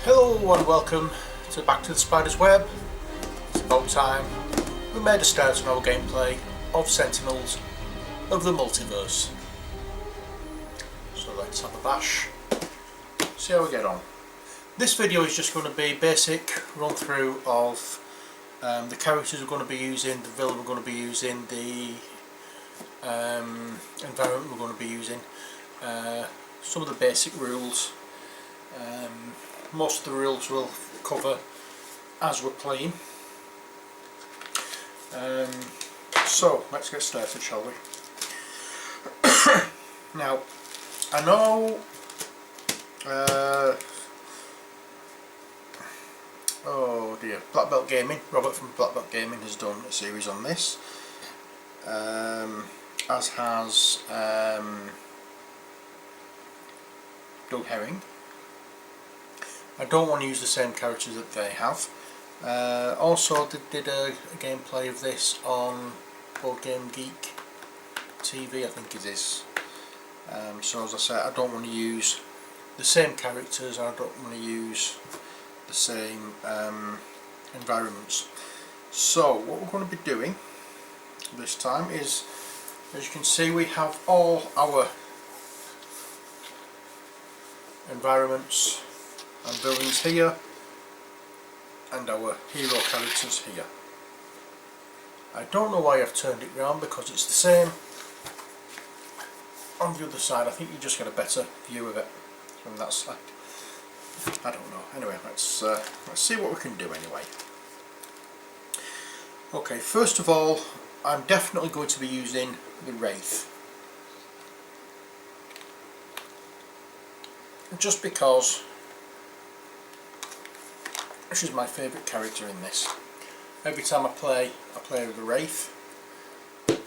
Hello and welcome to Back to the Spider's Web. It's about time we made a start on our gameplay of Sentinels of the Multiverse. So let's have a bash, see how we get on. This video is just going to be basic run through of the characters we're going to be using, the villain we're going to be using, the environment we're going to be using, some of the basic rules. Most of the rules we'll cover as we're playing. So let's get started, shall we? Now, I know oh dear, Black Belt Gaming, Robert from Black Belt Gaming has done a series on this, as has Doug Herring. I don't want to use the same characters that they have. Also did a gameplay of this on Board Game Geek TV, I think it is. So as I said, I don't want to use the same characters, I don't want to use the same environments. So what we're going to be doing this time is, as you can see, we have all our environments and villains here and our hero characters here. I don't know why I've turned it round, because it's the same on the other side. I think you just get a better view of it from that side. I don't know. Anyway, let's see what we can do anyway. Okay, first of all, I'm definitely going to be using the Wraith. Just because she's my favourite character in this. Every time I play with the Wraith,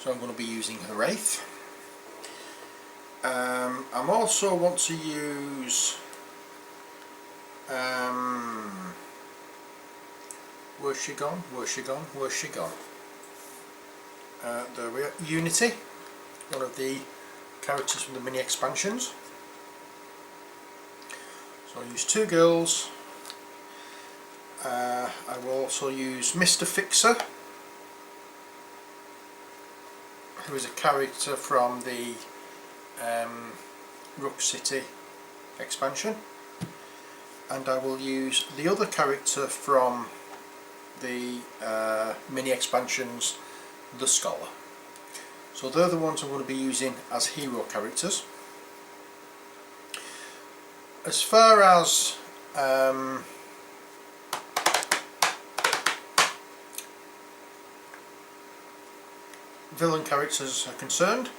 so I'm going to be using the Wraith. I'm also want to use where's she gone? Where's she gone? Where's she gone? There we are. Unity, one of the characters from the mini expansions. So I'll use two girls. I will also use Mr. Fixer, who is a character from the Rook City expansion, and I will use the other character from the mini expansions, the Scholar. So they're the ones I'm going to be using as hero characters. As far as villain characters are concerned,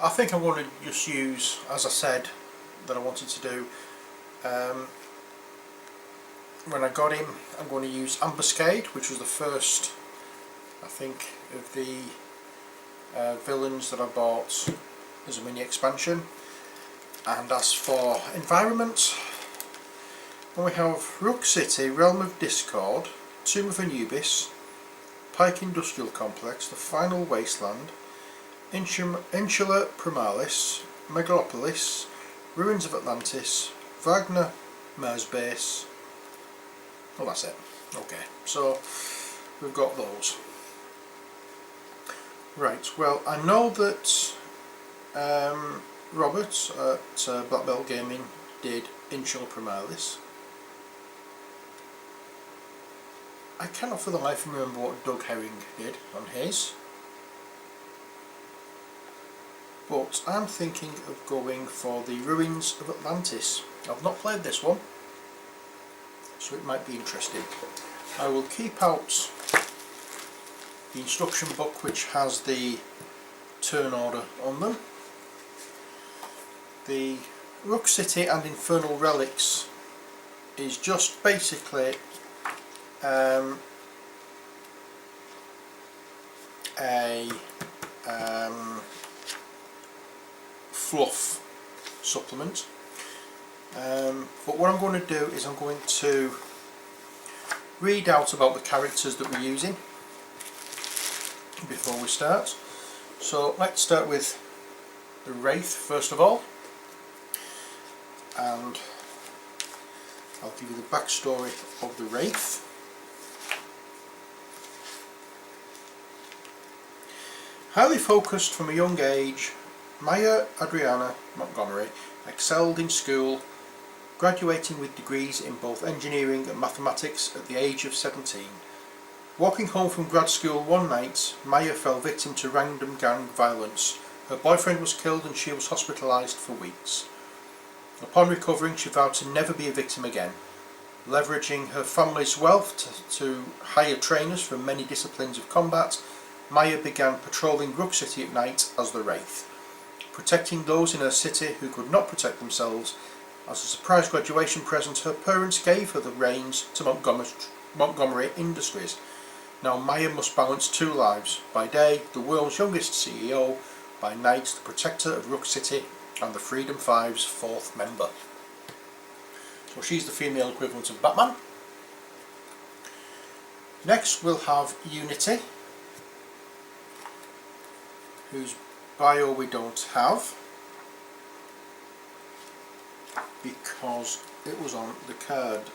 I think I'm going to just use, as I said that I wanted to do when I got him, I'm going to use Ambuscade, which was the first, I think, of the villains that I bought as a mini expansion. And as for environments, we have Rook City, Realm of Discord, Tomb of Anubis, Pike Industrial Complex, The Final Wasteland, Insula Primalis, Megalopolis, Ruins of Atlantis, Wagner Mars Base. Well, that's it. Okay, so we've got those. Right, well, I know that Robert at Black Belt Gaming did Insula Primalis. I cannot for the life of me remember what Doug Herring did on his, but I'm thinking of going for the Ruins of Atlantis. I've not played this one, so it might be interesting. I will keep out the instruction book, which has the turn order on them. The Rook City and Infernal Relics is just basically a fluff supplement, but what I'm going to do is I'm going to read out about the characters that we're using before we start. So let's start with the Wraith first of all, and I'll give you the backstory of the Wraith. Highly focused from a young age, Maya Adriana Montgomery excelled in school, graduating with degrees in both engineering and mathematics at the age of 17. Walking home from grad school one night, Maya fell victim to random gang violence. Her boyfriend was killed and she was hospitalised for weeks. Upon recovering, she vowed to never be a victim again. Leveraging her family's wealth to hire trainers from many disciplines of combat, Maya began patrolling Rook City at night as the Wraith, protecting those in her city who could not protect themselves. As a surprise graduation present, her parents gave her the reins to Montgomery Industries. Now Maya must balance two lives: by day, the world's youngest CEO; by night, the protector of Rook City and the Freedom Five's fourth member. So she's the female equivalent of Batman. Next we'll have Unity, whose bio we don't have because it was on the card.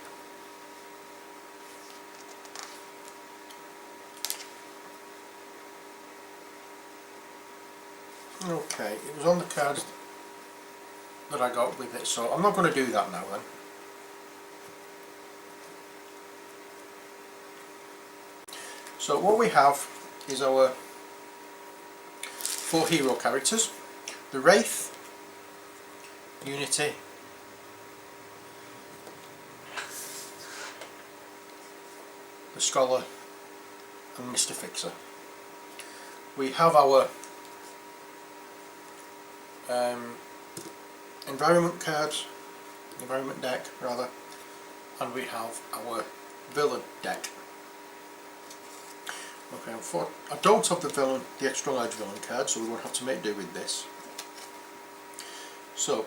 Okay, it was on the cards that I got with it, so I'm not going to do that now then. So what we have is our 4 hero characters: the Wraith, Unity, the Scholar, and Mr. Fixer. We have our environment deck rather, and we have our villain deck. Okay, I don't have the extra large villain card, so we won't have to make do with this. So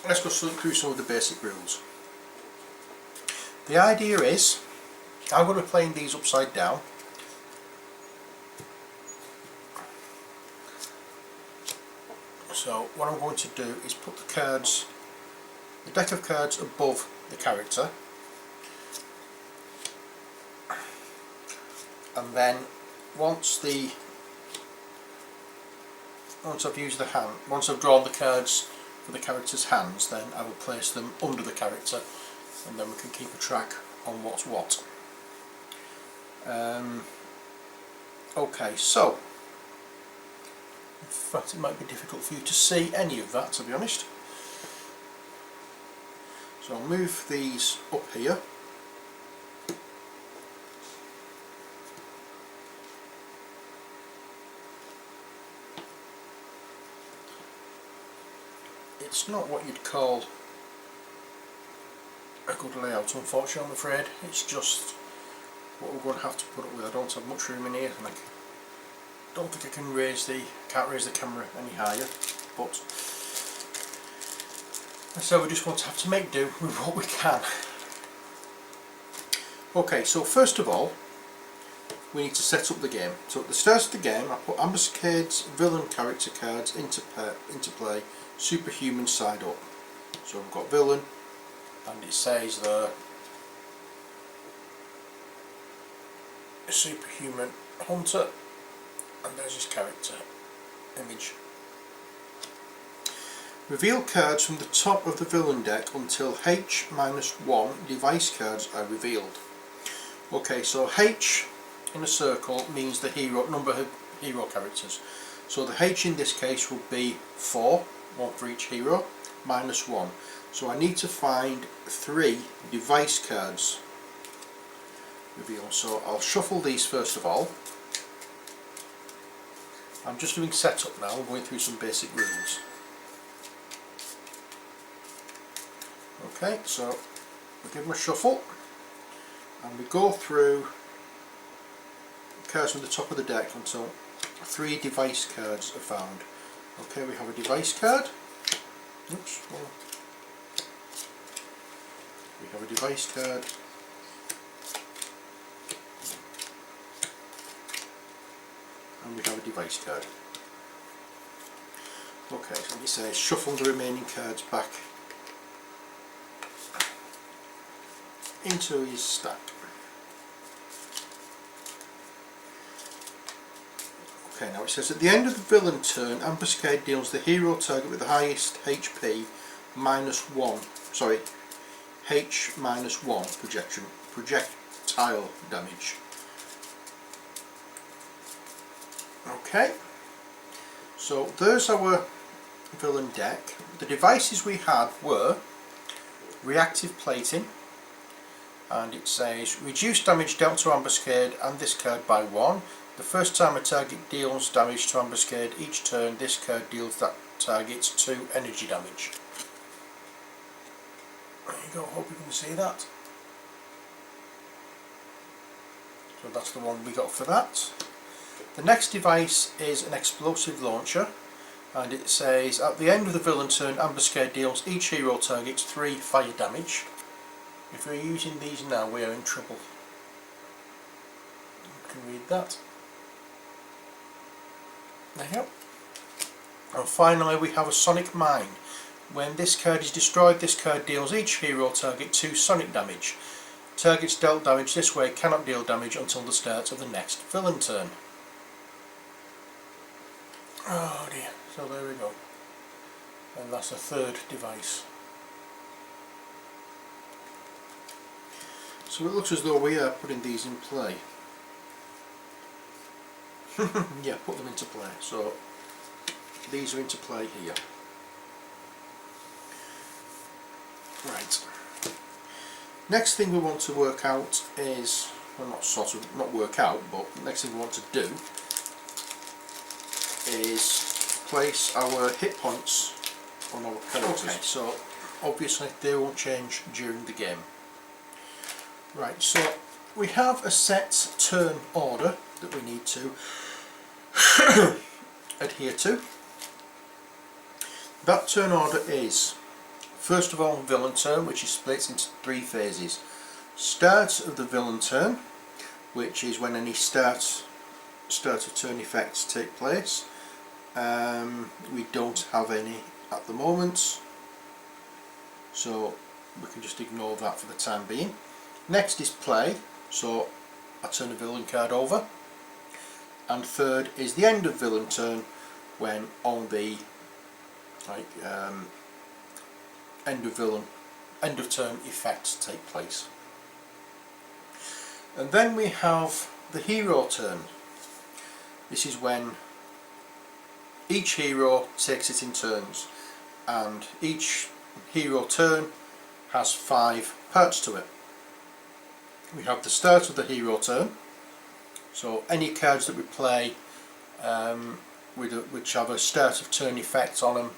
let's go through some of the basic rules. The idea is, I'm going to be playing these upside down. So what I'm going to do is put the deck of cards above the character, and then once I've drawn the cards for the character's hands, then I will place them under the character, and then we can keep a track on what's what. Okay, so in fact it might be difficult for you to see any of that, to be honest. So I'll move these up here. It's not what you'd call a good layout, unfortunately, I'm afraid. It's just what we're going to have to put up with. I don't have much room in here, and I don't think I can't raise the camera any higher, but so we're just going to have to make do with what we can. Okay, so first of all we need to set up the game. So at the start of the game I put Ambuscade's villain character cards into play, superhuman side up. So we've got villain, and it says there a superhuman hunter, and there's his character image. Reveal cards from the top of the villain deck until H-1 device cards are revealed. Okay, so H in a circle means the number of hero characters. So the H in this case will be 4, 1 for each hero, -1. So I need to find 3 device cards reveal. So I'll shuffle these first of all. I'm just doing setup now, I'm going through some basic rules. Okay, so we give them a shuffle and we go through cards from the top of the deck until 3 device cards are found. Okay, we have a device card. Oops. We have a device card. And we have a device card. Okay, so it says shuffle the remaining cards back into his stack. Okay, now it says at the end of the villain turn, Ambuscade deals the hero target with the highest HP -1. Sorry, H -1 projectile damage. Okay, so there's our villain deck. The devices we had were reactive plating, and it says reduce damage dealt to Ambuscade and this card by 1. The first time a target deals damage to Ambuscade each turn, this card deals that target 2 energy damage. There you go, hope you can see that. So that's the one we got for that. The next device is an explosive launcher, and it says at the end of the villain turn, Ambuscade deals each hero target 3 fire damage. If we're using these now, we are in trouble. You can read that. There you go. And finally we have a Sonic Mine. When this card is destroyed, this card deals each hero target 2 sonic damage. Targets dealt damage this way cannot deal damage until the start of the next villain turn. Oh dear, so there we go. And that's the third device. So it looks as though we are putting these in play. Yeah, put them into play. So these are into play here. Right. Next thing we want to work out is, well, not work out, but the next thing we want to do is place our hit points on our characters. Okay, so obviously they won't change during the game. Right, so we have a set turn order that we need to adhere to. That turn order is, first of all, villain turn, which is split into 3 phases. Start of the villain turn, which is when any start of turn effects take place. We don't have any at the moment, so we can just ignore that for the time being. Next is play, so I turn a villain card over. And third is the end of villain turn, when all the end of turn effects take place. And then we have the hero turn. This is when each hero takes it in turns, and each hero turn has 5 parts to it. We have the start of the hero turn, so any cards that we play which have a start of turn effect on them,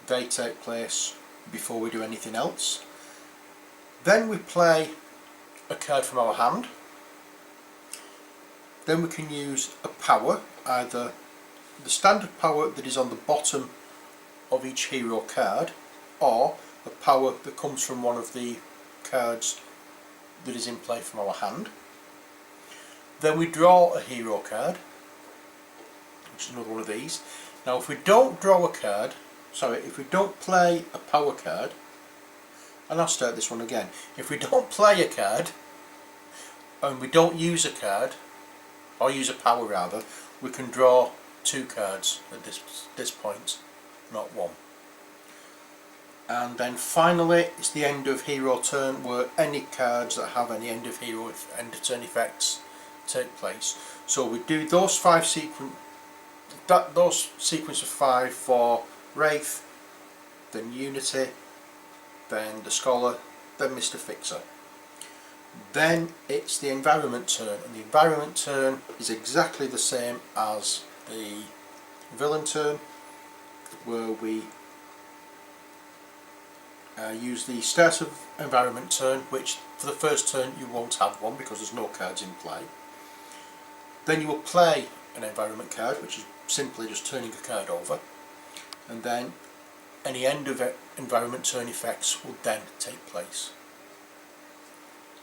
they take place before we do anything else. Then we play a card from our hand. Then we can use a power, either the standard power that is on the bottom of each hero card, or a power that comes from one of the cards that is in play from our hand. Then we draw a hero card, which is another one of these. Now if we don't draw a card, if we don't play a power card, and I'll start this one again. If we don't play a card, and we don't use a card, or use a power rather, we can draw 2 cards at this point, not 1. And then finally it's the end of hero turn, where any cards that have any end of turn effects take place. So we do those sequence of 5 for Wraith, then Unity, then the Scholar, then Mr. Fixer. Then it's the environment turn, and the environment turn is exactly the same as the villain turn, where we use the start of environment turn, which for the first turn you won't have one because there's no cards in play. Then you will play an environment card, which is simply just turning a card over, and then any end of environment turn effects will then take place.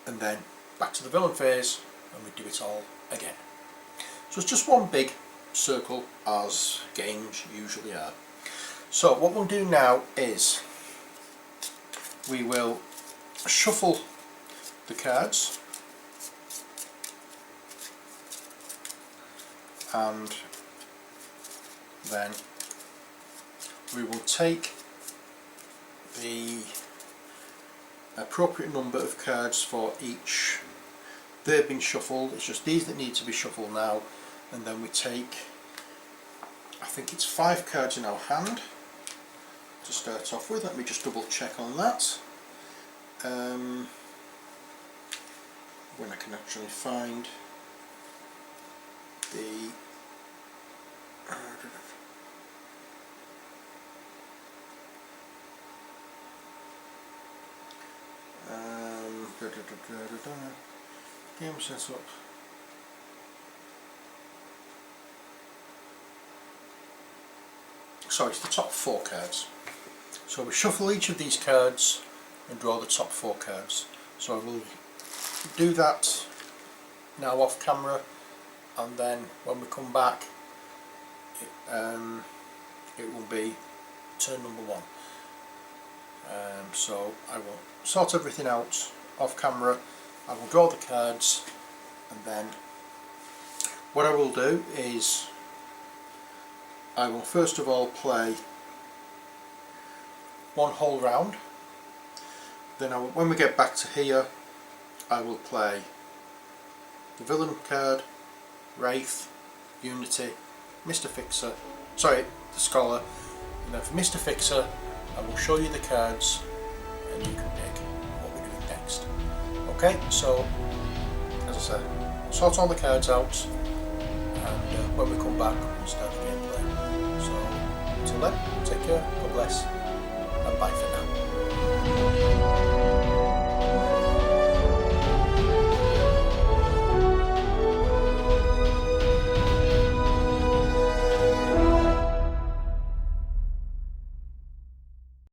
And then back to the villain phase, and we do it all again. So it's just one big circle, as games usually are. So what we'll do now is we will shuffle the cards, and then we will take the appropriate number of cards for each. They've been shuffled, it's just these that need to be shuffled now, and then we take, I think it's 5 cards in our hand to start off with. Let me just double check on that. When I can actually find the game setup. So it's the top 4 cards. So we shuffle each of these cards and draw the top 4 cards. So I will do that now off camera, and then when we come back it will be turn number 1. So I will sort everything out off camera. I will draw the cards, and then what I will do is I will first of all play one whole round. Then when we get back to here, I will play the villain card, Wraith, Unity, Mr. Fixer, sorry, the Scholar, and then for Mr. Fixer I will show you the cards and you can pick what we're doing next. Okay, so as I said, we'll sort all the cards out, and when we come back we'll start the gameplay. So until then, take care, God bless, and bye for now.